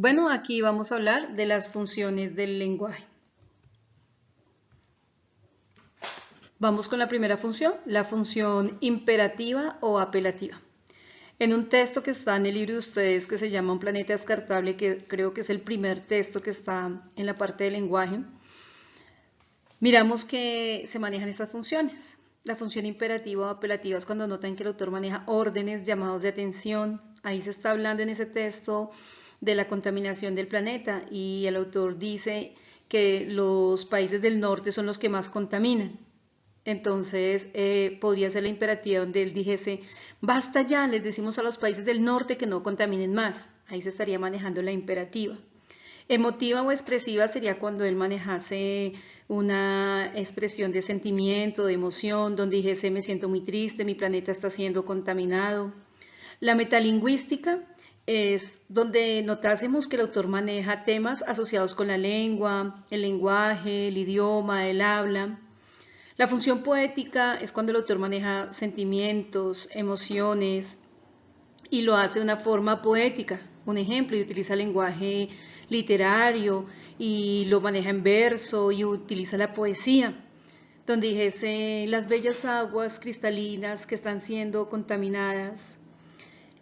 Bueno, aquí vamos a hablar de las funciones del lenguaje. Vamos con la primera función, la función imperativa o apelativa. En un texto que está en el libro de ustedes que se llama Un planeta descartable, que creo que es el primer texto que está en la parte del lenguaje, miramos que se manejan estas funciones. La función imperativa o apelativa es cuando notan que el autor maneja órdenes, llamados de atención. Ahí se está hablando en ese texto de la contaminación del planeta y el autor dice que los países del norte son los que más contaminan. Entonces podría ser la imperativa donde él dijese, basta ya, les decimos a los países del norte que no contaminen más. Ahí se estaría manejando la imperativa. Emotiva o expresiva sería cuando él manejase una expresión de sentimiento, de emoción, donde dijese me siento muy triste, mi planeta está siendo contaminado. La metalingüística es donde notásemos que el autor maneja temas asociados con la lengua, el lenguaje, el idioma, el habla. La función poética es cuando el autor maneja sentimientos, emociones y lo hace de una forma poética. Un ejemplo, y utiliza lenguaje literario y lo maneja en verso y utiliza la poesía, donde dijese las bellas aguas cristalinas que están siendo contaminadas.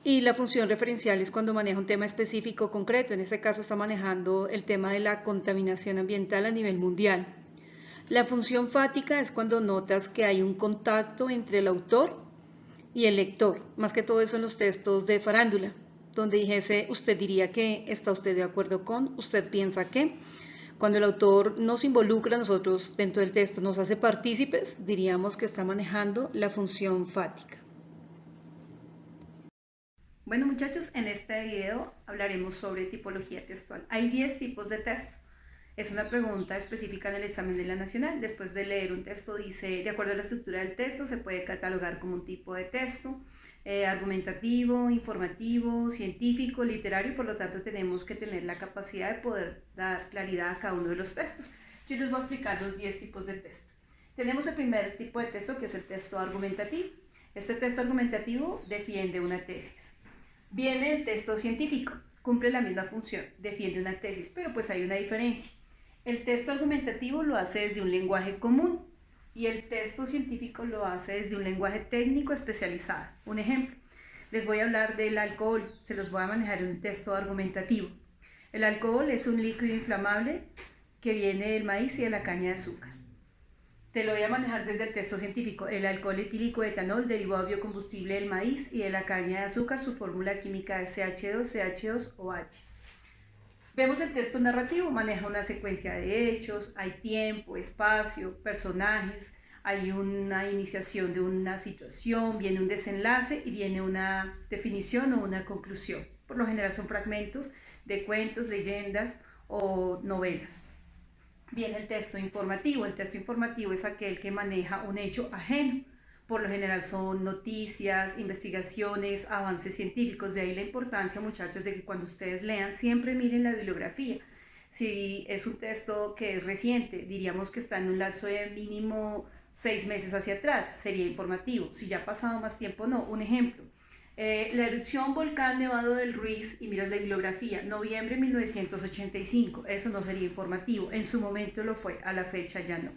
Y la función referencial es cuando maneja un tema específico concreto, en este caso está manejando el tema de la contaminación ambiental a nivel mundial. La función fática es cuando notas que hay un contacto entre el autor y el lector, más que todo eso en los textos de farándula, donde dijese, usted diría que, está usted de acuerdo con, usted piensa que. Cuando el autor nos involucra a nosotros dentro del texto, nos hace partícipes, diríamos que está manejando la función fática. Bueno muchachos, en este video hablaremos sobre tipología textual. Hay 10 tipos de texto. Es una pregunta específica en el examen de la nacional. Después de leer un texto dice, de acuerdo a la estructura del texto, se puede catalogar como un tipo de texto argumentativo, informativo, científico, literario, y por lo tanto tenemos que tener la capacidad de poder dar claridad a cada uno de los textos. Yo les voy a explicar los 10 tipos de texto. Tenemos el primer tipo de texto, que es el texto argumentativo. Este texto argumentativo defiende una tesis. Viene el texto científico, cumple la misma función, defiende una tesis, pero pues hay una diferencia. El texto argumentativo lo hace desde un lenguaje común y el texto científico lo hace desde un lenguaje técnico especializado. Un ejemplo, les voy a hablar del alcohol, se los voy a manejar en un texto argumentativo. El alcohol es un líquido inflamable que viene del maíz y de la caña de azúcar. Te lo voy a manejar desde el texto científico. El alcohol etílico de etanol, derivado biocombustible del maíz y de la caña de azúcar, su fórmula química es CH2, CH2OH. Vemos el texto narrativo, maneja una secuencia de hechos, hay tiempo, espacio, personajes, hay una iniciación de una situación, viene un desenlace y viene una definición o una conclusión. Por lo general son fragmentos de cuentos, leyendas o novelas. Viene el texto informativo. El texto informativo es aquel que maneja un hecho ajeno. Por lo general son noticias, investigaciones, avances científicos. De ahí la importancia, muchachos, de que cuando ustedes lean siempre miren la bibliografía. Si es un texto que es reciente, diríamos que está en un lapso de mínimo 6 meses hacia atrás, sería informativo. Si ya ha pasado más tiempo, no. Un ejemplo, la erupción volcán Nevado del Ruiz, y miras la bibliografía, noviembre de 1985, eso no sería informativo, en su momento lo fue, a la fecha ya no.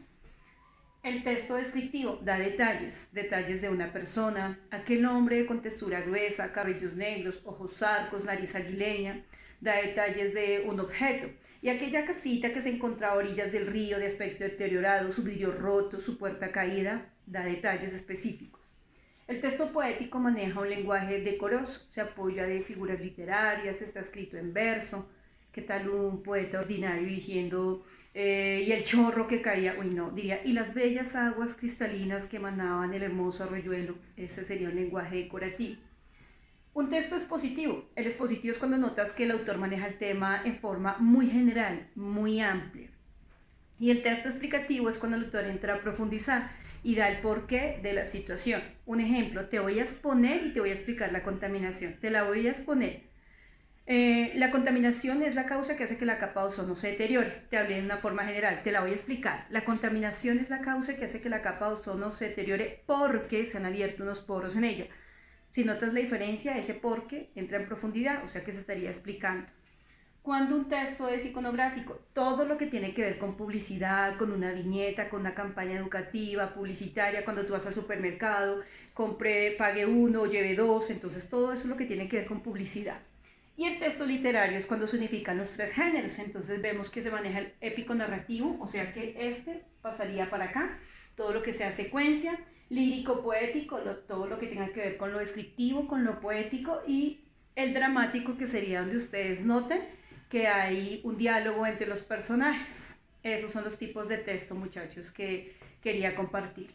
El texto descriptivo da detalles de una persona, aquel hombre con textura gruesa, cabellos negros, ojos zarcos, nariz aguileña, da detalles de un objeto, y aquella casita que se encontraba a orillas del río de aspecto deteriorado, su vidrio roto, su puerta caída, da detalles específicos. El texto poético maneja un lenguaje decoroso, se apoya de figuras literarias, está escrito en verso. ¿Qué tal un poeta ordinario diciendo, y el chorro que caía? Uy, no, diría, y las bellas aguas cristalinas que emanaban el hermoso arroyuelo. Ese sería un lenguaje decorativo. Un texto expositivo. El expositivo es cuando notas que el autor maneja el tema en forma muy general, muy amplia. Y el texto explicativo es cuando el autor entra a profundizar y da el porqué de la situación. Un ejemplo, te voy a exponer y te voy a explicar la contaminación. Te la voy a exponer. La contaminación es la causa que hace que la capa de ozono se deteriore. Te hablé de una forma general, te la voy a explicar. La contaminación es la causa que hace que la capa de ozono se deteriore porque se han abierto unos poros en ella. Si notas la diferencia, ese porque entra en profundidad, o sea que se estaría explicando. Cuando un texto es iconográfico, todo lo que tiene que ver con publicidad, con una viñeta, con una campaña educativa, publicitaria, cuando tú vas al supermercado, compre, pague uno, lleve dos, entonces todo eso es lo que tiene que ver con publicidad. Y el texto literario es cuando se unifican los tres géneros, entonces vemos que se maneja el épico narrativo, o sea que este pasaría para acá, todo lo que sea secuencia, lírico poético, todo lo que tenga que ver con lo descriptivo, con lo poético, y el dramático, que sería donde ustedes noten que hay un diálogo entre los personajes. Esos son los tipos de texto, muchachos, que quería compartir.